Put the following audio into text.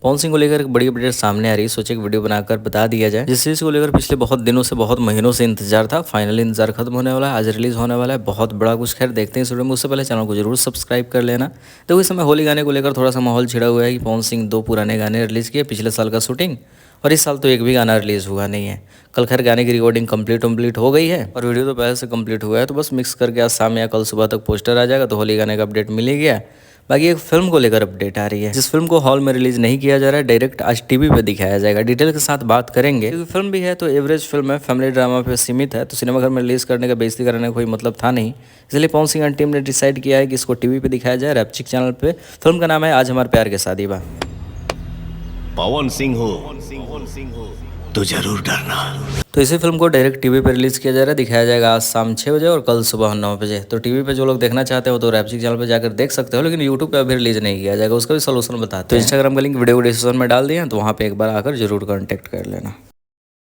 पवन सिंह को लेकर एक बड़ी अपडेट सामने आ रही है। सोचे एक वीडियो बनाकर बता दिया जाए। जिस चीज़ को लेकर पिछले बहुत दिनों से बहुत महीनों से इंतजार था, फाइनली इंतजार खत्म होने वाला है। आज रिलीज होने वाला है, बहुत बड़ा कुछ। खैर देखते हैं इस वीडियो में। उससे पहले चैनल को जरूर सब्सक्राइब कर लेना। तो इस समय होली गाने को लेकर थोड़ा सा माहौल छिड़ा हुआ है कि पवन सिंह 2 पुराने गाने रिलीज किए, पिछले साल का शूटिंग, और इस साल तो एक भी गाना रिलीज हुआ नहीं है। कल खैर गाने की रिकॉर्डिंग कंप्लीट हो गई है और वीडियो तो पहले से कंप्लीट हुआ है। तो बस मिक्स करके आज शाम या कल सुबह तक पोस्टर आ जाएगा, तो होली गाने का अपडेट मिल ही गया। बाकी एक फिल्म को लेकर अपडेट आ रही है, जिस फिल्म को हॉल में रिलीज नहीं किया जा रहा है, डायरेक्ट आज टीवी पे दिखाया जाएगा। डिटेल के साथ बात करेंगे, क्योंकि फिल्म भी है तो एवरेज फिल्म है, फैमिली ड्रामा पे सीमित है, तो सिनेमाघर में रिलीज करने का, बेइज्जती कराने का कोई मतलब था नहीं। इसलिए पवन सिंह एंड टीम ने डिसाइड किया है कि इसको टीवी पे दिखाया जाए, रैपचिक चैनल पे। फिल्म का नाम है आज हमारे प्यार के शादी बा। पवन सिंह हो तो जरूर डरना। तो इसी फिल्म को डायरेक्ट टीवी पे रिलीज किया जा रहा है, दिखाया जाएगा आज शाम 6 बजे और कल सुबह 9 बजे। तो टीवी पे जो लोग देखना चाहते हो तो रैपचिक चैनल पे जाकर देख सकते हो, लेकिन यूट्यूब पे अभी रिलीज नहीं किया जाएगा। उसका भी सोल्यूशन बताते हैं। तो इंस्टाग्राम का लिंक वीडियो को डिस्क्रिप्शन में डाल दिया, तो वहाँ पे एक बार आकर जरूर कॉन्टैक्ट कर लेना।